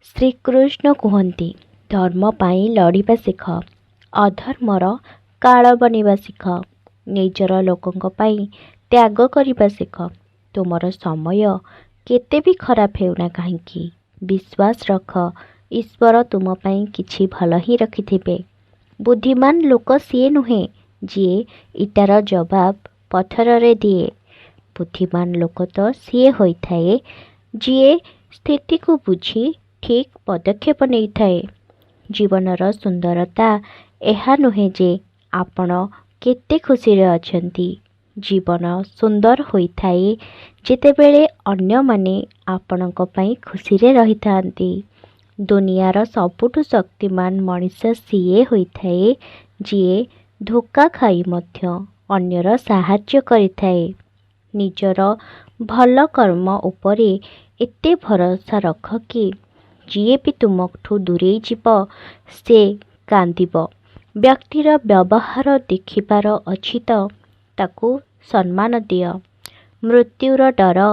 ଶ୍ରୀକୃଷ୍ଣ କୁହନ୍ତି, ଧର୍ମ ପାଇଁ ଲଢ଼ିବା ଶିଖ, ଅଧର୍ମର କାଳ ବନିବା ଶିଖ, ନିଜର ଲୋକଙ୍କ ପାଇଁ ତ୍ୟାଗ କରିବା ଶିଖ। ତୁମର ସମୟ କେତେ ବି ଖରାପ ହେଉନା କାହିଁକି, ବିଶ୍ୱାସ ରଖ, ଈଶ୍ୱର ତୁମ ପାଇଁ କିଛି ଭଲ ହିଁ ରଖିଥିବେ। ବୁଦ୍ଧିମାନ ଲୋକ ସିଏ ନୁହେଁ ଯିଏ ଇଟାର ଜବାବ ପଥରରେ ଦିଏ। ବୁଦ୍ଧିମାନ ଲୋକ ତ ସିଏ ହୋଇଥାଏ ଯିଏ ସ୍ଥିତିକୁ ବୁଝି ଠିକ୍ ପଦକ୍ଷେପ ନେଇଥାଏ। ଜୀବନର ସୁନ୍ଦରତା ଏହା ନୁହେଁ ଯେ ଆପଣ କେତେ ଖୁସିରେ ଅଛନ୍ତି। ଜୀବନ ସୁନ୍ଦର ହୋଇଥାଏ ଯେତେବେଳେ ଅନ୍ୟମାନେ ଆପଣଙ୍କ ପାଇଁ ଖୁସିରେ ରହିଥାନ୍ତି। ଦୁନିଆର ସବୁଠୁ ଶକ୍ତିମାନ ମଣିଷ ସିଏ ହୋଇଥାଏ ଯିଏ ଧୋକା ଖାଇ ମଧ୍ୟ ଅନ୍ୟର ସାହାଯ୍ୟ କରିଥାଏ। ନିଜର ଭଲ କର୍ମ ଉପରେ ଏତେ ଭରସା ରଖ କି ଯିଏ ବି ତୁମଠୁ ଦୂରେଇ ଯିବ ସେ କାନ୍ଦିବ। ବ୍ୟକ୍ତିର ବ୍ୟବହାର ଦେଖିବାର ଅଛି ତ ତାକୁ ସମ୍ମାନ ଦିଅ। ମୃତ୍ୟୁର ଡର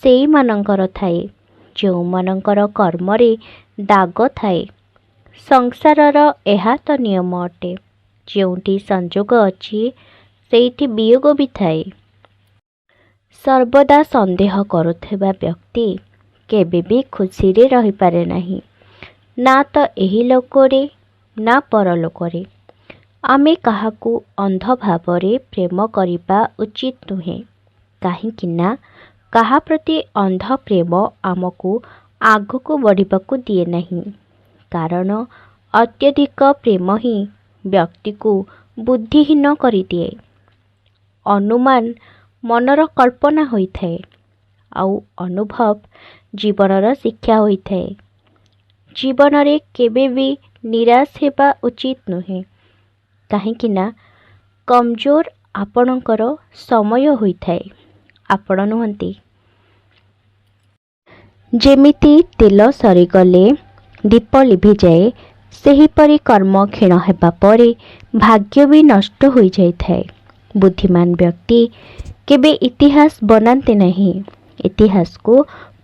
ସେଇମାନଙ୍କର ଥାଏ ଯେଉଁମାନଙ୍କର କର୍ମରେ ଦାଗ ଥାଏ। ସଂସାରର ଏହା ତ ନିୟମ ଅଟେ, ଯେଉଁଠି ସଂଯୋଗ ଅଛି ସେଇଠି ବିୟୋଗ ବି ଥାଏ। ସର୍ବଦା ସନ୍ଦେହ କରୁଥିବା ବ୍ୟକ୍ତି କେବେ ବି ଖୁସିରେ ରହିପାରେ ନାହିଁ, ନା ତ ଏହି ଲୋକରେ ନା ପରଲୋକରେ। ଆମେ କାହାକୁ ଅନ୍ଧ ଭାବରେ ପ୍ରେମ କରିବା ଉଚିତ ନୁହେଁ, କାହିଁକି ନା କାହା ପ୍ରତି ଅନ୍ଧ ପ୍ରେମ ଆମକୁ ଆଗକୁ ବଢ଼ିବାକୁ ଦିଏ ନାହିଁ। କାରଣ ଅତ୍ୟଧିକ ପ୍ରେମ ହିଁ ବ୍ୟକ୍ତିକୁ ବୁଦ୍ଧିହୀନ କରିଦିଏ। ଅନୁମାନ ମନର କଳ୍ପନା ହୋଇଥାଏ, ଆଉ ଅନୁଭବ ଜୀବନର ଶିକ୍ଷା ହୋଇଥାଏ। ଜୀବନରେ କେବେ ବି ନିରାଶ ହେବା ଉଚିତ ନୁହେଁ, କାହିଁକି ନା କମଜୋର ଆପଣଙ୍କର ସମୟ ହୋଇଥାଏ, ଆପଣ ନୁହନ୍ତି। ଯେମିତି ତେଲ ସରିଗଲେ ଦୀପ ଲିଭିଯାଏ, ସେହିପରି କର୍ମ କ୍ଷୀଣ ହେବା ପରେ ଭାଗ୍ୟ ବି ନଷ୍ଟ ହୋଇଯାଇଥାଏ। ବୁଦ୍ଧିମାନ ବ୍ୟକ୍ତି କେବେ ଇତିହାସ ବନାନ୍ତି ନାହିଁ, ଇତିହାସକୁ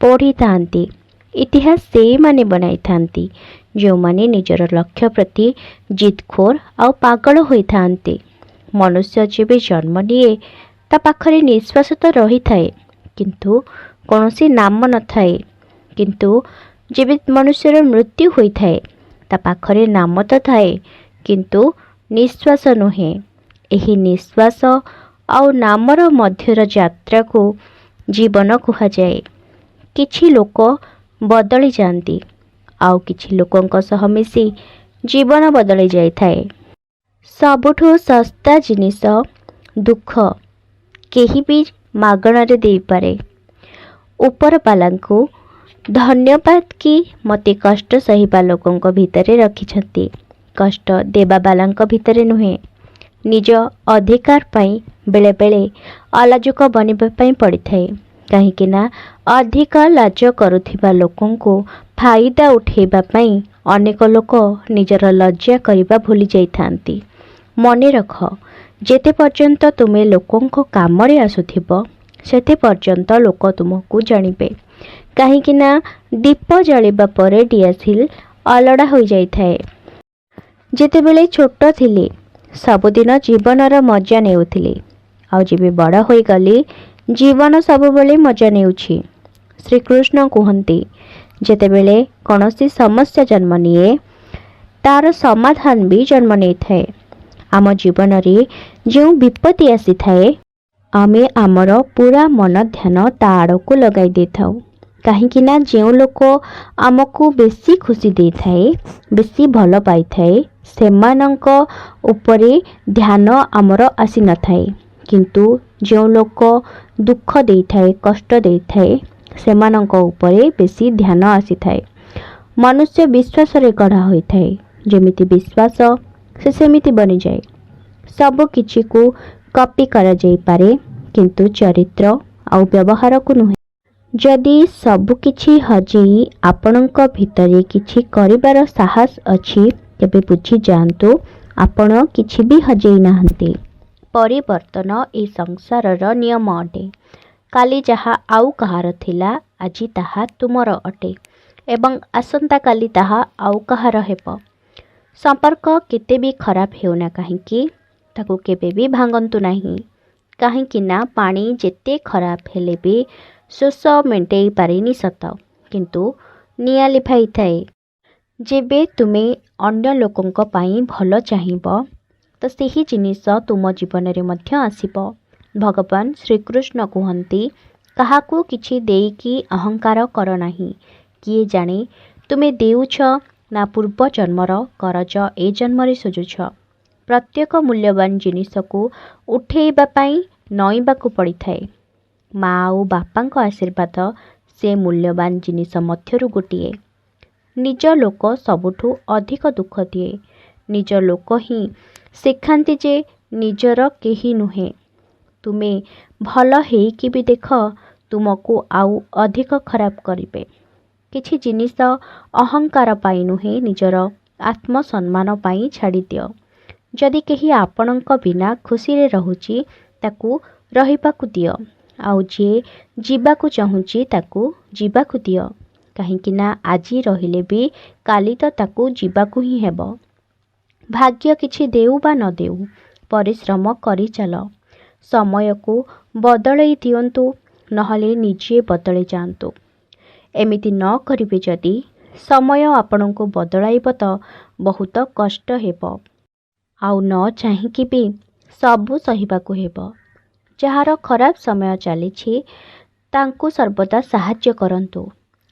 ପଢ଼ିଥାନ୍ତି। ଇତିହାସ ସେଇମାନେ ବନାଇଥାନ୍ତି ଯେଉଁମାନେ ନିଜର ଲକ୍ଷ୍ୟ ପ୍ରତି ଜିଦଖୋର ଆଉ ପାଗଳ ହୋଇଥାନ୍ତି। ମନୁଷ୍ୟ ଯେବେ ଜନ୍ମ ନିଏ ତା ପାଖରେ ନିଶ୍ୱାସ ତ ରହିଥାଏ କିନ୍ତୁ କୌଣସି ନାମ ନଥାଏ। କିନ୍ତୁ ଯେବେ ମନୁଷ୍ୟର ମୃତ୍ୟୁ ହୋଇଥାଏ ତା ପାଖରେ ନାମ ତ ଥାଏ କିନ୍ତୁ ନିଶ୍ୱାସ ନୁହେଁ। ଏହି ନିଶ୍ୱାସ ଆଉ ନାମର ମଧ୍ୟର ଯାତ୍ରାକୁ ଜୀବନ କୁହାଯାଏ। କିଛି ଲୋକ ବଦଳି ଯାଆନ୍ତି, ଆଉ କିଛି ଲୋକଙ୍କ ସହ ମିଶି ଜୀବନ ବଦଳି ଯାଇଥାଏ। ସବୁଠୁ ଶସ୍ତା ଜିନିଷ ଦୁଃଖ କେହି ବି ମାଗଣାରେ ଦେଇପାରେ। ଉପରବାଲାଙ୍କୁ ଧନ୍ୟବାଦ କି ମୋତେ କଷ୍ଟ ସହିବା ଲୋକଙ୍କ ଭିତରେ ରଖିଛନ୍ତି, କଷ୍ଟ ଦେବାବାଲାଙ୍କ ଭିତରେ ନୁହେଁ। ନିଜ ଅଧିକାର ପାଇଁ ବେଳେବେଳେ ଅଲାଜୁକ ବନିବା ପାଇଁ ପଡ଼ିଥାଏ, କାହିଁକି ନା ଅଧିକ ଲାଜ କରୁଥିବା ଲୋକଙ୍କୁ ଫାଇଦା ଉଠାଇବା ପାଇଁ ଅନେକ ଲୋକ ନିଜର ଲଜ୍ଜା କରିବା ଭୁଲି ଯାଇଥାନ୍ତି। ମନେ ରଖ, ଯେତେ ପର୍ଯ୍ୟନ୍ତ ତୁମେ ଲୋକଙ୍କ କାମରେ ଆସୁଥିବ ସେତେ ପର୍ଯ୍ୟନ୍ତ ଲୋକ ତୁମକୁ ଜାଣିବେ, କାହିଁକି ନା ଦୀପ ଜାଳିବା ପରେ ଦିଆସିଲି ଅଲୋଡ଼ା ହୋଇଯାଇଥାଏ। ଯେତେବେଳେ ଛୋଟ ଥିଲେ ସବୁଦିନ ଜୀବନର ମଜା ନେଉଥିଲେ, ଆଉ ଯେବେ ବଡ଼ ହୋଇଗଲି ଜୀବନ ସବୁବେଳେ ମଜା ନେଉଛି। ଶ୍ରୀକୃଷ୍ଣ କୁହନ୍ତି, ଯେତେବେଳେ କୌଣସି ସମସ୍ୟା ଜନ୍ମ ନିଏ ତାର ସମାଧାନ ବି ଜନ୍ମ ନେଇଥାଏ। ଆମ ଜୀବନରେ ଯେଉଁ ବିପତ୍ତି ଆସିଥାଏ ଆମେ ଆମର ପୁରା ମନ ଧ୍ୟାନ ତା ଆଡ଼କୁ ଲଗାଇ ଦେଇଥାଉ, କାହିଁକି ନା ଯେଉଁ ଲୋକ ଆମକୁ ବେଶୀ ଖୁସି ଦେଇଥାଏ, ବେଶୀ ଭଲ ପାଇଥାଏ, ସେମାନଙ୍କ ଉପରେ ଧ୍ୟାନ ଆମର ଆସିନଥାଏ। କିନ୍ତୁ ଯେଉଁ ଲୋକ ଦୁଃଖ ଦେଇଥାଏ, କଷ୍ଟ ଦେଇଥାଏ, ସେମାନଙ୍କ ଉପରେ ବେଶୀ ଧ୍ୟାନ ଆସିଥାଏ। ମନୁଷ୍ୟ ବିଶ୍ୱାସରେ ଗଢ଼ା ହୋଇଥାଏ, ଯେମିତି ବିଶ୍ୱାସ ସେ ସେମିତି ବନିଯାଏ। ସବୁ କିଛିକୁ କପି କରାଯାଇପାରେ କିନ୍ତୁ ଚରିତ୍ର ଆଉ ବ୍ୟବହାରକୁ ନୁହେଁ। ଯଦି ସବୁ କିଛି ହଜେଇ ଆପଣଙ୍କ ଭିତରେ କିଛି କରିବାର ସାହସ ଅଛି ତେବେ ବୁଝି ଯାଆନ୍ତୁ ଆପଣ କିଛି ବି ହଜେଇ ନାହାନ୍ତି। ପରିବର୍ତ୍ତନ ଏ ସଂସାରର ନିୟମ ଅଟେ। କାଲି ଯାହା ଆଉ କାହାର ଥିଲା ଆଜି ତାହା ତୁମର ଅଟେ। ଏବଂ ଆସନ୍ତାକାଲି ତାହା ଆଉ କାହାର ହେବ। ସମ୍ପର୍କ କେତେ ବି ଖରାପ ହେଉନା କାହିଁକି ତାକୁ କେବେ ବି ଭାଙ୍ଗନ୍ତୁ ନାହିଁ। କାହିଁକି ନା ପାଣି ଯେତେ ଖରାପ ହେଲେ ବି ଶୋଷ ମେଣ୍ଟେଇ ପାରିନି ସତ, କିନ୍ତୁ ନିଆଁ ଲିଭାଇଥାଏ। ଯେବେ ତୁମେ ଅନ୍ୟ ଲୋକଙ୍କ ପାଇଁ ଭଲ ଚାହିଁବ ତ ସେହି ଜିନିଷ ତୁମ ଜୀବନରେ ମଧ୍ୟ ଆସିବ। ଭଗବାନ ଶ୍ରୀକୃଷ୍ଣ କୁହନ୍ତି, କାହାକୁ କିଛି ଦେଇକି ଅହଙ୍କାର କର ନାହିଁ। କିଏ ଜାଣେ ତୁମେ ଦେଉଛ ନା ପୂର୍ବ ଜନ୍ମର କରଜ ଏ ଜନ୍ମରେ ସୁଝୁଛ। ପ୍ରତ୍ୟେକ ମୂଲ୍ୟବାନ ଜିନିଷକୁ ଉଠେଇବା ପାଇଁ ନଇଁବାକୁ ପଡ଼ିଥାଏ। ମା ଆଉ ବାପାଙ୍କ ଆଶୀର୍ବାଦ ସେ ମୂଲ୍ୟବାନ ଜିନିଷ ମଧ୍ୟରୁ ଗୋଟିଏ। ନିଜ ଲୋକ ସବୁଠୁ ଅଧିକ ଦୁଃଖ ଦିଏ। ନିଜ ଲୋକ ହିଁ ଶିଖାନ୍ତି ଯେ ନିଜର କେହି ନୁହେଁ। ତୁମେ ଭଲ ହେଇକି ବି ଦେଖ, ତୁମକୁ ଆଉ ଅଧିକ ଖରାପ କରିବେ। କିଛି ଜିନିଷ ଅହଙ୍କାର ପାଇଁ ନୁହେଁ, ନିଜର ଆତ୍ମସମ୍ମାନ ପାଇଁ ଛାଡ଼ିଦିଅ। ଯଦି କେହି ଆପଣଙ୍କ ବିନା ଖୁସିରେ ରହୁଛି ତାକୁ ରହିବାକୁ ଦିଅ, ଆଉ ଯିଏ ଯିବାକୁ ଚାହୁଁଛି ତାକୁ ଯିବାକୁ ଦିଅ। କାହିଁକି ନା ଆଜି ରହିଲେ ବି କାଲି ତ ତାକୁ ଯିବାକୁ ହିଁ ହେବ। ଭାଗ୍ୟ କିଛି ଦେଉ ବା ନ ଦେଉ, ପରିଶ୍ରମ କରି ଚାଲ। ସମୟକୁ ବଦଳେଇ ଦିଅନ୍ତୁ, ନହେଲେ ନିଜେ ବଦଳି ଯାଆନ୍ତୁ। ଏମିତି ନ କରିବେ ଯଦି ସମୟ ଆପଣଙ୍କୁ ବଦଳାଇବ ତ ବହୁତ କଷ୍ଟ ହେବ। ଆଉ ନ ଚାହିଁକି ବି ସବୁ ସହିବାକୁ ହେବ। ଯାହାର ଖରାପ ସମୟ ଚାଲିଛି ତାଙ୍କୁ ସର୍ବଦା ସାହାଯ୍ୟ କରନ୍ତୁ,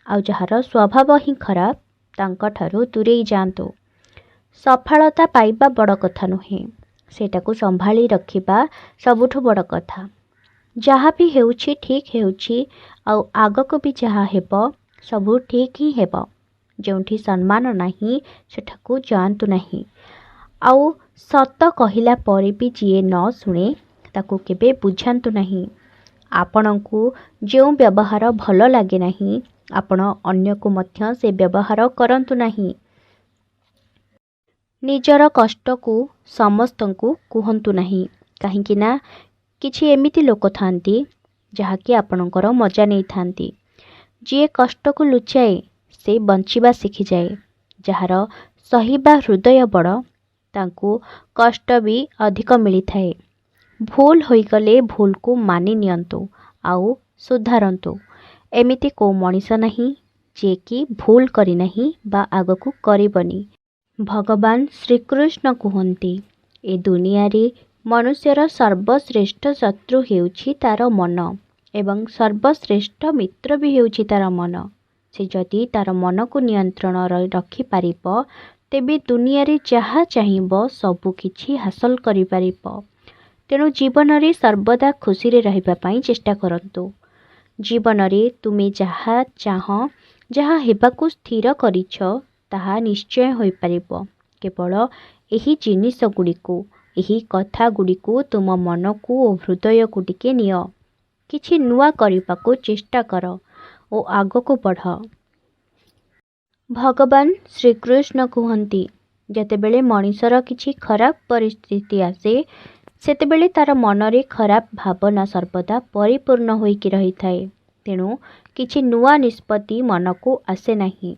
ଆଉ ଯାହାର ସ୍ୱଭାବ ହିଁ ଖରାପ ତାଙ୍କଠାରୁ ଦୂରେଇ ଯାଆନ୍ତୁ। ସଫଳତା ପାଇବା ବଡ଼ କଥା ନୁହେଁ, ସେଇଟାକୁ ସମ୍ଭାଳି ରଖିବା ସବୁଠୁ ବଡ଼ କଥା। ଯାହା ବି ହେଉଛି ଠିକ୍ ହେଉଛି, ଆଉ ଆଗକୁ ବି ଯାହା ହେବ ସବୁ ଠିକ୍ ହିଁ ହେବ। ଯେଉଁଠି ସମ୍ମାନ ନାହିଁ ସେଠାକୁ ଯାଆନ୍ତୁ ନାହିଁ। ଆଉ ସତ କହିଲା ପରେ ବି ଯିଏ ନ ଶୁଣେ ତାକୁ କେବେ ବୁଝାନ୍ତୁ ନାହିଁ। ଆପଣଙ୍କୁ ଯେଉଁ ବ୍ୟବହାର ଭଲ ଲାଗେ ନାହିଁ, ଆପଣ ଅନ୍ୟକୁ ମଧ୍ୟ ସେ ବ୍ୟବହାର କରନ୍ତୁ ନାହିଁ। ନିଜର କଷ୍ଟକୁ ସମସ୍ତଙ୍କୁ କୁହନ୍ତୁ ନାହିଁ, କାହିଁକି ନା କିଛି ଏମିତି ଲୋକ ଥାଆନ୍ତି ଯାହାକି ଆପଣଙ୍କର ମଜା ନେଇଥାନ୍ତି। ଯିଏ କଷ୍ଟକୁ ଲୁଚାଏ ସେ ବଞ୍ଚିବା ଶିଖିଯାଏ। ଯାହାର ସହିବା ହୃଦୟ ବଡ଼ ତାଙ୍କୁ କଷ୍ଟ ବି ଅଧିକ ମିଳିଥାଏ। ଭୁଲ ହୋଇଗଲେ ଭୁଲକୁ ମାନି ନିଅନ୍ତୁ ଆଉ ସୁଧାରନ୍ତୁ। ଏମିତି କେଉଁ ମଣିଷ ନାହିଁ ଯିଏକି ଭୁଲ କରିନାହିଁ ବା ଆଗକୁ କରିବନି। ଭଗବାନ ଶ୍ରୀକୃଷ୍ଣ କୁହନ୍ତି, ଏ ଦୁନିଆରେ ମନୁଷ୍ୟର ସର୍ବଶ୍ରେଷ୍ଠ ଶତ୍ରୁ ହେଉଛି ତାର ମନ ଏବଂ ସର୍ବଶ୍ରେଷ୍ଠ ମିତ୍ର ବି ହେଉଛି ତାର ମନ। ସେ ଯଦି ତାର ମନକୁ ନିୟନ୍ତ୍ରଣ ରଖିପାରିବ ତେବେ ଦୁନିଆରେ ଯାହା ଚାହିଁବ ସବୁ କିଛି ହାସଲ କରିପାରିବ। ତେଣୁ ଜୀବନରେ ସର୍ବଦା ଖୁସିରେ ରହିବା ପାଇଁ ଚେଷ୍ଟା କରନ୍ତୁ। ଜୀବନରେ ତୁମେ ଯାହା ଚାହଁ, ଯାହା ହେବାକୁ ସ୍ଥିର କରିଛ ତାହା ନିଶ୍ଚୟ ହୋଇପାରିବ। କେବଳ ଏହି ଜିନିଷଗୁଡ଼ିକୁ, ଏହି କଥାଗୁଡ଼ିକୁ ତୁମ ମନକୁ ଓ ହୃଦୟକୁ ଟିକେ ନିଅ। କିଛି ନୂଆ କରିବାକୁ ଚେଷ୍ଟା କର ଓ ଆଗକୁ ବଢ଼। ଭଗବାନ ଶ୍ରୀକୃଷ୍ଣ କୁହନ୍ତି, ଯେତେବେଳେ ମଣିଷର କିଛି ଖରାପ ପରିସ୍ଥିତି ଆସେ ସେତେବେଳେ ତାର ମନରେ ଖରାପ ଭାବନା ସର୍ବଦା ପରିପୂର୍ଣ୍ଣ ହୋଇକି ରହିଥାଏ। ତେଣୁ କିଛି ନୂଆ ନିଷ୍ପତ୍ତି ମନକୁ ଆସେ ନାହିଁ।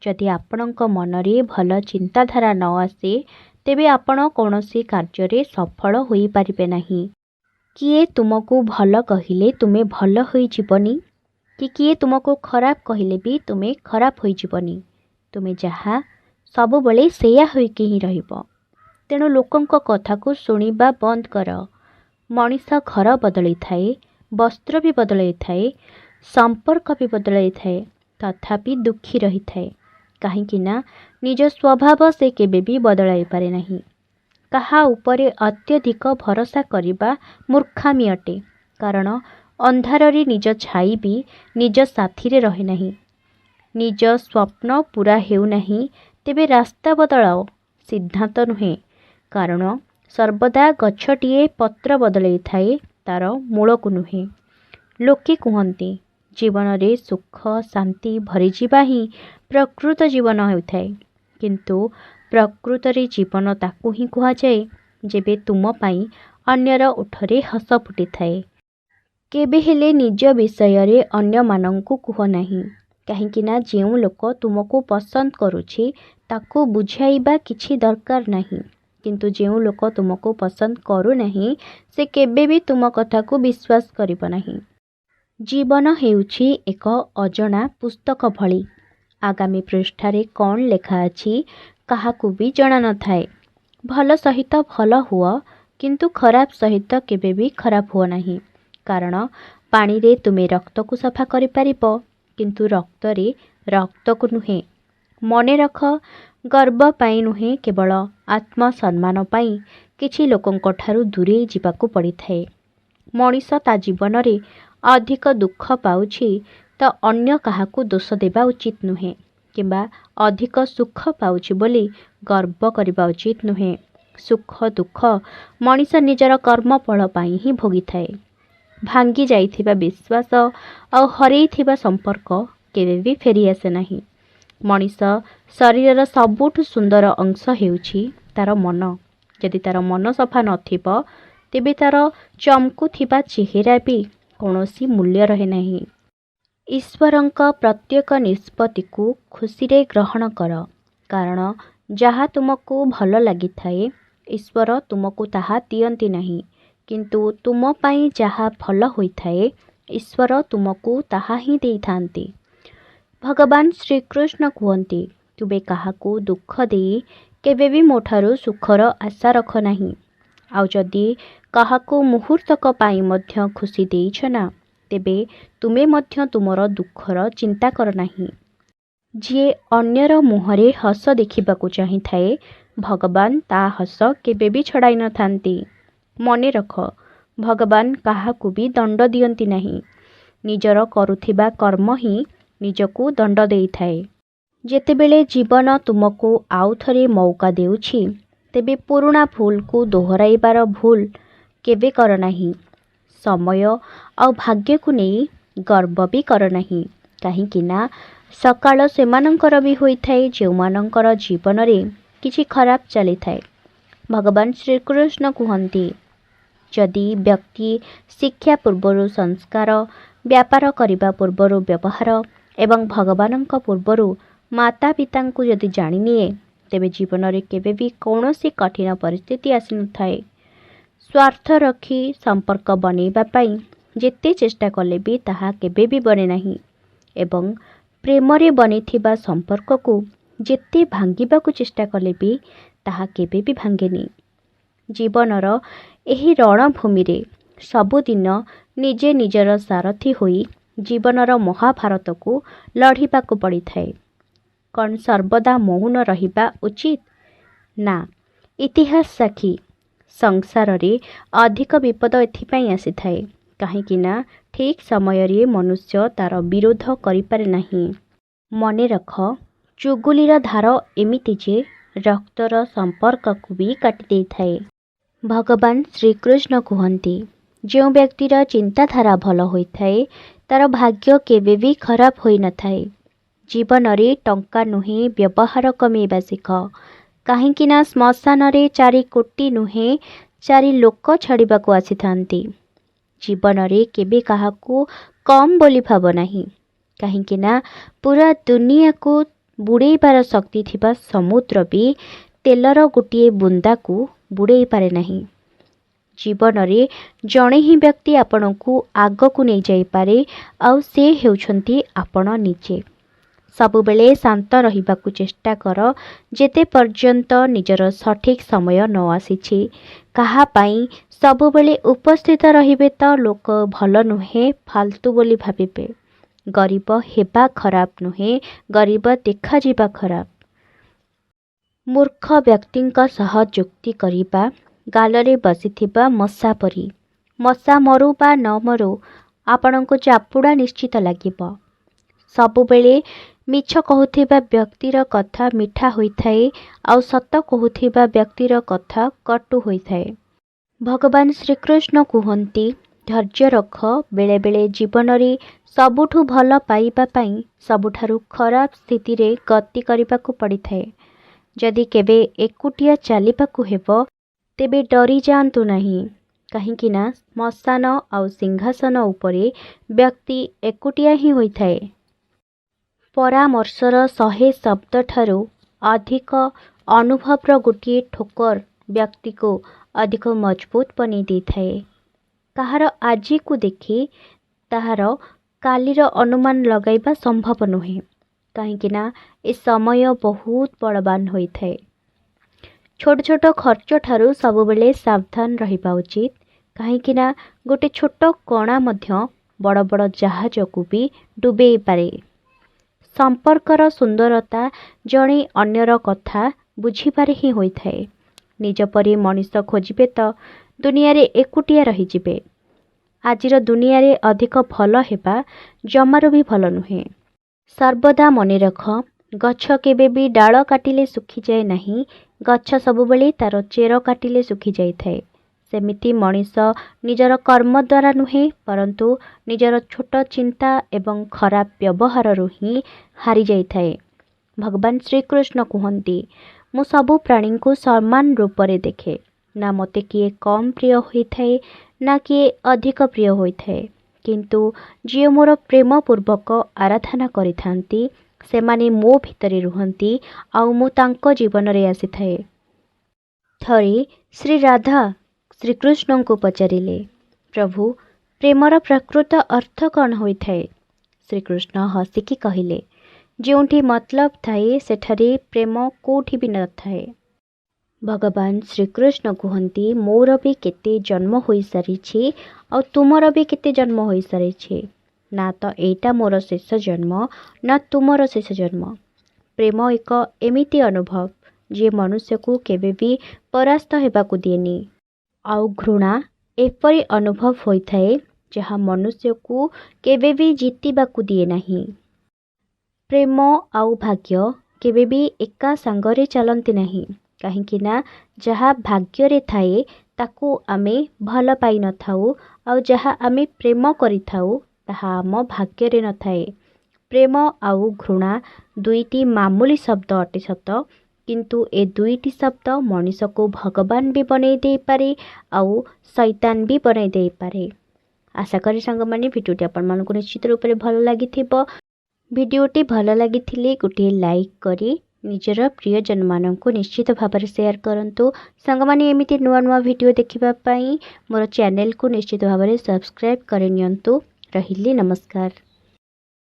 ଯଦି ଆପଣଙ୍କ ମନରେ ଭଲ ଚିନ୍ତାଧାରା ନ ଆସେ ତେବେ ଆପଣ କୌଣସି କାର୍ଯ୍ୟରେ ସଫଳ ହୋଇପାରିବେ ନାହିଁ। କିଏ ତୁମକୁ ଭଲ କହିଲେ ତୁମେ ଭଲ ହୋଇଯିବନି, କି କିଏ ତୁମକୁ ଖରାପ କହିଲେ ବି ତୁମେ ଖରାପ ହୋଇଯିବନି। ତୁମେ ଯାହା ସବୁବେଳେ ସେଇଆ ହୋଇକି ହିଁ ରହିବ। ତେଣୁ ଲୋକଙ୍କ କଥାକୁ ଶୁଣିବା ବନ୍ଦ କର। ମଣିଷ ଘର ବଦଳାଇଥାଏ, ବସ୍ତ୍ର ବି ବଦଳାଇଥାଏ, ସମ୍ପର୍କ ବି ବଦଳାଇଥାଏ, ତଥାପି ଦୁଃଖୀ ରହିଥାଏ। କାହିଁକି ନା ନିଜ ସ୍ୱଭାବ ସେ କେବେ ବି ବଦଳାଇ ପାରେ ନାହିଁ। କାହା ଉପରେ ଅତ୍ୟଧିକ ଭରସା କରିବା ମୂର୍ଖାମି ଅଟେ, କାରଣ ଅନ୍ଧାରରେ ନିଜ ଛାଇ ବି ନିଜ ସାଥିରେ ରହେ ନାହିଁ। ନିଜ ସ୍ୱପ୍ନ ପୂରା ହେଉନାହିଁ ତେବେ ରାସ୍ତା ବଦଳାଅ, ସିଦ୍ଧାନ୍ତ ନୁହେଁ। କାରଣ ସର୍ବଦା ଗଛଟିଏ ପତ୍ର ବଦଳାଇଥାଏ, ତାର ମୂଳକୁ ନୁହେଁ। ଲୋକେ କୁହନ୍ତି, ଜୀବନରେ ସୁଖ ଶାନ୍ତି ଭରିଯିବା ହିଁ ପ୍ରକୃତ ଜୀବନ ହେଉଥାଏ। କିନ୍ତୁ ପ୍ରକୃତରେ ଜୀବନ ତାକୁ ହିଁ କୁହାଯାଏ ଯେବେ ତୁମ ପାଇଁ ଅନ୍ୟର ଓଠରେ ହସ ଫୁଟିଥାଏ। କେବେ ହେଲେ ନିଜ ବିଷୟରେ ଅନ୍ୟମାନଙ୍କୁ କୁହ ନାହିଁ, କାହିଁକିନା ଯେଉଁ ଲୋକ ତୁମକୁ ପସନ୍ଦ କରୁଛି ତାକୁ ବୁଝାଇବା କିଛି ଦରକାର ନାହିଁ, କିନ୍ତୁ ଯେଉଁ ଲୋକ ତୁମକୁ ପସନ୍ଦ କରୁନାହିଁ ସେ କେବେ ବି ତୁମ କଥାକୁ ବିଶ୍ୱାସ କରିବ ନାହିଁ। ଜୀବନ ହେଉଛି ଏକ ଅଜଣା ପୁସ୍ତକ ଭଳି। ଆଗାମୀ ପୃଷ୍ଠାରେ କ'ଣ ଲେଖା ଅଛି କାହାକୁ ବି ଜଣା ନଥାଏ। ଭଲ ସହିତ ଭଲ ହୁଅ, କିନ୍ତୁ ଖରାପ ସହିତ କେବେ ବି ଖରାପ ହୁଅ ନାହିଁ। କାରଣ ପାଣିରେ ତୁମେ ରକ୍ତକୁ ସଫା କରିପାରିବ, କିନ୍ତୁ ରକ୍ତରେ ରକ୍ତକୁ ନୁହେଁ। ମନେ ରଖ, ଗର୍ବ ପାଇଁ ନୁହେଁ, କେବଳ ଆତ୍ମସମ୍ମାନ ପାଇଁ କିଛି ଲୋକଙ୍କଠାରୁ ଦୂରେଇ ଯିବାକୁ ପଡ଼ିଥାଏ। ମଣିଷ ତା ଜୀବନରେ ଅଧିକ ଦୁଃଖ ପାଉଛି ତ ଅନ୍ୟ କାହାକୁ ଦୋଷ ଦେବା ଉଚିତ ନୁହେଁ, କିମ୍ବା ଅଧିକ ସୁଖ ପାଉଛି ବୋଲି ଗର୍ବ କରିବା ଉଚିତ ନୁହେଁ। ସୁଖ ଦୁଃଖ ମଣିଷ ନିଜର କର୍ମଫଳ ପାଇଁ ହିଁ ଭୋଗିଥାଏ। ଭାଙ୍ଗି ଯାଇଥିବା ବିଶ୍ୱାସ ଆଉ ହରେଇଥିବା ସମ୍ପର୍କ କେବେ ବି ଫେରିଆସେ ନାହିଁ। ମଣିଷ ଶରୀରର ସବୁଠୁ ସୁନ୍ଦର ଅଂଶ ହେଉଛି ତା'ର ମନ। ଯଦି ତା'ର ମନ ସଫା ନଥିବ ତେବେ ତା'ର ଚମକୁଥିବା ଚେହେରା ବି କୌଣସି ମୂଲ୍ୟ ରହେ ନାହିଁ। ଈଶ୍ୱରଙ୍କ ପ୍ରତ୍ୟେକ ନିଷ୍ପତ୍ତିକୁ ଖୁସିରେ ଗ୍ରହଣ କର, କାରଣ ଯାହା ତୁମକୁ ଭଲ ଲାଗିଥାଏ ଈଶ୍ୱର ତୁମକୁ ତାହା ଦିଅନ୍ତି ନାହିଁ, କିନ୍ତୁ ତୁମ ପାଇଁ ଯାହା ଭଲ ହୋଇଥାଏ ଈଶ୍ୱର ତୁମକୁ ତାହା ହିଁ ଦେଇଥାନ୍ତି। ଭଗବାନ ଶ୍ରୀକୃଷ୍ଣ କୁହନ୍ତି, ତୁମେ କାହାକୁ ଦୁଃଖ ଦେଇ କେବେ ବି ମୋ ଠାରୁ ସୁଖର ଆଶା ରଖ ନାହିଁ। ଆଉ ଯଦି କାହାକୁ ମୁହୂର୍ତ୍ତକ ପାଇଁ ମଧ୍ୟ ଖୁସି ଦେଇଛ ନା, ତେବେ ତୁମେ ମଧ୍ୟ ତୁମର ଦୁଃଖର ଚିନ୍ତା କର ନାହିଁ। ଯିଏ ଅନ୍ୟର ମୁହଁରେ ହସ ଦେଖିବାକୁ ଚାହିଁଥାଏ ଭଗବାନ ତା ହସ କେବେ ବି ଛଡ଼ାଇ ନଥାନ୍ତି। ମନେ ରଖ, ଭଗବାନ କାହାକୁ ବି ଦଣ୍ଡ ଦିଅନ୍ତି ନାହିଁ। ନିଜର କରୁଥିବା କର୍ମ ହିଁ ନିଜକୁ ଦଣ୍ଡ ଦେଇଥାଏ। ଯେତେବେଳେ ଜୀବନ ତୁମକୁ ଆଉ ଥରେ ମଉକା ଦେଉଛି ତେବେ ପୁରୁଣା ଭୁଲକୁ ଦୋହରାଇବାର ଭୁଲ କେବେ କର ନାହିଁ। ସମୟ ଆଉ ଭାଗ୍ୟକୁ ନେଇ ଗର୍ବ ବି କର ନାହିଁ, କାହିଁକି ନା ସକାଳ ସେମାନଙ୍କର ବି ହୋଇଥାଏ ଯେଉଁମାନଙ୍କର ଜୀବନରେ କିଛି ଖରାପ ଚାଲିଥାଏ। ଭଗବାନ ଶ୍ରୀକୃଷ୍ଣ କୁହନ୍ତି, ଯଦି ବ୍ୟକ୍ତି ଶିକ୍ଷା ପୂର୍ବରୁ ସଂସ୍କାର, ବ୍ୟାପାର କରିବା ପୂର୍ବରୁ ବ୍ୟବହାର ଏବଂ ଭଗବାନଙ୍କ ପୂର୍ବରୁ ମାତା ପିତାଙ୍କୁ ଯଦି ଜାଣିନିଏ ତେବେ ଜୀବନରେ କେବେ ବି କୌଣସି କଠିନ ପରିସ୍ଥିତି ଆସିନଥାଏ। ସ୍ୱାର୍ଥ ରଖି ସମ୍ପର୍କ ବନେଇବା ପାଇଁ ଯେତେ ଚେଷ୍ଟା କଲେ ବି ତାହା କେବେ ବି ବନେ ନାହିଁ, ଏବଂ ପ୍ରେମରେ ବନେଇଥିବା ସମ୍ପର୍କକୁ ଯେତେ ଭାଙ୍ଗିବାକୁ ଚେଷ୍ଟା କଲେ ବି ତାହା କେବେ ବି ଭାଙ୍ଗେନି। ଜୀବନର ଏହି ରଣଭୂମିରେ ସବୁଦିନ ନିଜେ ନିଜର ସାରଥୀ ହୋଇ ଜୀବନର ମହାଭାରତକୁ ଲଢ଼ିବାକୁ ପଡ଼ିଥାଏ। କ'ଣ ସର୍ବଦା ମୌନ ରହିବା ଉଚିତ? ନା। ଇତିହାସ ସାକ୍ଷୀ, ସଂସାରରେ ଅଧିକ ବିପଦ ଏଥିପାଇଁ ଆସିଥାଏ କାହିଁକି ନା ଠିକ୍ ସମୟରେ ମନୁଷ୍ୟ ତା'ର ବିରୋଧ କରିପାରେ ନାହିଁ। ମନେ ରଖ, ଚୁଗୁଲିର ଧାର ଏମିତି ଯେ ରକ୍ତର ସମ୍ପର୍କକୁ ବି କାଟି ଦେଇଥାଏ। ଭଗବାନ ଶ୍ରୀକୃଷ୍ଣ କୁହନ୍ତି, ଯେଉଁ ବ୍ୟକ୍ତିର ଚିନ୍ତାଧାରା ଭଲ ହୋଇଥାଏ ତା'ର ଭାଗ୍ୟ କେବେ ବି ଖରାପ ହୋଇନଥାଏ। ଜୀବନରେ ଟଙ୍କା ନୁହେଁ, ବ୍ୟବହାର କମେଇବା ଶିଖ, କାହିଁକି ନା ଶ୍ମଶାନରେ 4 କୋଟି ନୁହେଁ 4 ଲୋକ ଛାଡ଼ିବାକୁ ଆସିଥାନ୍ତି। ଜୀବନରେ କେବେ କାହାକୁ କମ୍ ବୋଲି ଭାବ ନାହିଁ, କାହିଁକି ନା ପୁରା ଦୁନିଆକୁ ବୁଡ଼େଇବାର ଶକ୍ତି ଥିବା ସମୁଦ୍ର ବି ତେଲର ଗୋଟିଏ ବୁନ୍ଦାକୁ ବୁଡ଼େଇ ପାରେ ନାହିଁ। ଜୀବନରେ ଜଣେ ହିଁ ବ୍ୟକ୍ତି ଆପଣଙ୍କୁ ଆଗକୁ ନେଇଯାଇପାରେ, ଆଉ ସେ ହେଉଛନ୍ତି ଆପଣ ନିଜେ। ସବୁବେଳେ ଶାନ୍ତ ରହିବାକୁ ଚେଷ୍ଟା କର ଯେତେ ପର୍ଯ୍ୟନ୍ତ ନିଜର ସଠିକ୍ ସମୟ ନ ଆସିଛି। କାହା ପାଇଁ ସବୁବେଳେ ଉପସ୍ଥିତ ରହିବେ ତ ଲୋକ ଭଲ ନୁହେଁ ଫାଲତୁ ବୋଲି ଭାବିବେ। ଗରିବ ହେବା ଖରାପ ନୁହେଁ, ଗରିବ ଦେଖାଯିବା ଖରାପ। ମୂର୍ଖ ବ୍ୟକ୍ତିଙ୍କ ସହ ଯୁକ୍ତି କରିବା ଗାଲରେ ବସିଥିବା ମଶା ପରି। ମଶା ମରୁ ବା ନ ମରୁ ଆପଣଙ୍କୁ ଚାପୁଡ଼ା ନିଶ୍ଚିତ ଲାଗିବ। ସବୁବେଳେ ମିଛ କହୁଥିବା ବ୍ୟକ୍ତିର କଥା ମିଠା ହୋଇଥାଏ, ଆଉ ସତ କହୁଥିବା ବ୍ୟକ୍ତିର କଥା କଟୁ ହୋଇଥାଏ। ଭଗବାନ ଶ୍ରୀକୃଷ୍ଣ କୁହନ୍ତି, ଧୈର୍ଯ୍ୟ ରଖ। ବେଳେବେଳେ ଜୀବନରେ ସବୁଠୁ ଭଲ ପାଇବା ପାଇଁ ସବୁଠାରୁ ଖରାପ ସ୍ଥିତିରେ ଗତି କରିବାକୁ ପଡ଼ିଥାଏ। ଯଦି କେବେ ଏକୁଟିଆ ଚାଲିବାକୁ ହେବ ତେବେ ଡରି ଯାଆନ୍ତୁ ନାହିଁ, କାହିଁକି ନା ଶ୍ମଶାନ ଆଉ ସିଂହାସନ ଉପରେ ବ୍ୟକ୍ତି ଏକୁଟିଆ ହିଁ ହୋଇଥାଏ। ପରାମର୍ଶର 100 ଶବ୍ଦଠାରୁ ଅଧିକ ଅନୁଭବର ଗୋଟିଏ ଠୋକର ବ୍ୟକ୍ତିକୁ ଅଧିକ ମଜବୁତ ବନେଇ ଦେଇଥାଏ। କାହାର ଆଜିକୁ ଦେଖି ତାହାର କାଲିର ଅନୁମାନ ଲଗାଇବା ସମ୍ଭବ ନୁହେଁ, କାହିଁକି ନା ଏ ସମୟ ବହୁତ ବଳବାନ ହୋଇଥାଏ। ଛୋଟ ଛୋଟ ଖର୍ଚ୍ଚ ଠାରୁ ସବୁବେଳେ ସାବଧାନ ରହିବା ଉଚିତ, କାହିଁକି ନା ଗୋଟେ ଛୋଟ କଣା ମଧ୍ୟ ବଡ଼ ବଡ଼ ଜାହାଜକୁ ବି ଡୁବେଇ ପାରେ। ସମ୍ପର୍କର ସୁନ୍ଦରତା ଜଣେ ଅନ୍ୟର କଥା ବୁଝିବାରେ ହିଁ ହୋଇଥାଏ। ନିଜ ପରି ମଣିଷ ଖୋଜିବେ ତ ଦୁନିଆରେ ଏକୁଟିଆ ରହିଯିବେ। ଆଜିର ଦୁନିଆରେ ଅଧିକ ଭଲ ହେବା ଜମାରୁ ବି ଭଲ ନୁହେଁ। ସର୍ବଦା ମନେ ରଖ, ଗଛ କେବେ ବି ଡାଳ କାଟିଲେ ଶୁଖିଯାଏ ନାହିଁ, ଗଛ ସବୁବେଳେ ତାର ଚେର କାଟିଲେ ଶୁଖିଯାଇଥାଏ। ସେମିତି ମଣିଷ ନିଜର କର୍ମ ଦ୍ୱାରା ନୁହେଁ, ପରନ୍ତୁ ନିଜର ଛୋଟ ଚିନ୍ତା ଏବଂ ଖରାପ ବ୍ୟବହାରରୁ ହିଁ ହାରିଯାଇଥାଏ। ଭଗବାନ ଶ୍ରୀକୃଷ୍ଣ କୁହନ୍ତି, ମୁଁ ସବୁ ପ୍ରାଣୀଙ୍କୁ ସମାନ ରୂପରେ ଦେଖେ। ନା ମୋତେ କିଏ କମ୍ ପ୍ରିୟ ହୋଇଥାଏ, ନା କିଏ ଅଧିକ ପ୍ରିୟ ହୋଇଥାଏ, କିନ୍ତୁ ଯିଏ ମୋର ପ୍ରେମପୂର୍ବକ ଆରାଧନା କରିଥାନ୍ତି ସେମାନେ ମୋ ଭିତରେ ରୁହନ୍ତି ଆଉ ମୁଁ ତାଙ୍କ ଜୀବନରେ ଆସିଥାଏ। ଥରେ ଶ୍ରୀ ରାଧା ଶ୍ରୀକୃଷ୍ଣଙ୍କୁ ପଚାରିଲେ, ପ୍ରଭୁ, ପ୍ରେମର ପ୍ରକୃତ ଅର୍ଥ କ'ଣ ହୋଇଥାଏ? ଶ୍ରୀକୃଷ୍ଣ ହସିକି କହିଲେ, ଯେଉଁଠି ମତଲବ ଥାଏ ସେଠାରେ ପ୍ରେମ କେଉଁଠି ବି ନଥାଏ। ଭଗବାନ ଶ୍ରୀକୃଷ୍ଣ କୁହନ୍ତି, ମୋର ବି କେତେ ଜନ୍ମ ହୋଇସାରିଛି ଆଉ ତୁମର ବି କେତେ ଜନ୍ମ ହୋଇସାରିଛି। ନା ତ ଏଇଟା ମୋର ଶେଷ ଜନ୍ମ, ନା ତୁମର ଶେଷ ଜନ୍ମ। ପ୍ରେମ ଏକ ଏମିତି ଅନୁଭବ ଯିଏ ମନୁଷ୍ୟକୁ କେବେ ବି ପରାସ୍ତ ହେବାକୁ ଦିଏନି। ଆଉ ଘୃଣା ଏପରି ଅନୁଭବ ହୋଇଥାଏ ଯାହା ମନୁଷ୍ୟକୁ କେବେ ବି ଜିତିବାକୁ ଦିଏ ନାହିଁ। ପ୍ରେମ ଆଉ ଭାଗ୍ୟ କେବେ ବି ଏକା ସାଙ୍ଗରେ ଚାଲନ୍ତି ନାହିଁ, କାହିଁକି ନା ଯାହା ଭାଗ୍ୟରେ ଥାଏ ତାକୁ ଆମେ ଭଲ ପାଇନଥାଉ, ଆଉ ଯାହା ଆମେ ପ୍ରେମ କରିଥାଉ ତାହା ଆମ ଭାଗ୍ୟରେ ନଥାଏ। ପ୍ରେମ ଆଉ ଘୃଣା ଦୁଇଟି ମାମୁଲି ଶବ୍ଦ ଅଟେ ସତ, କିନ୍ତୁ ଏ ଦୁଇଟି ଶବ୍ଦ ମଣିଷକୁ ଭଗବାନ ବି ବନେଇ ଦେଇପାରେ ଆଉ ଶୈତାନ ବି ବନେଇ ଦେଇପାରେ। ଆଶା କରେ ସାଙ୍ଗମାନେ ଭିଡ଼ିଓଟି ଆପଣମାନଙ୍କୁ ନିଶ୍ଚିତ ରୂପରେ ଭଲ ଲାଗିଥିବ। ଭିଡ଼ିଓଟି ଭଲ ଲାଗିଥିଲେ ଗୋଟିଏ ଲାଇକ୍ କରି ନିଜର ପ୍ରିୟଜନମାନଙ୍କୁ ନିଶ୍ଚିତ ଭାବରେ ସେୟାର କରନ୍ତୁ। ସାଙ୍ଗମାନେ ଏମିତି ନୂଆ ନୂଆ ଭିଡ଼ିଓ ଦେଖିବା ପାଇଁ ମୋର ଚ୍ୟାନେଲକୁ ନିଶ୍ଚିତ ଭାବରେ ସବସ୍କ୍ରାଇବ୍ କରିନିଅନ୍ତୁ। ରହିଲି, ନମସ୍କାର।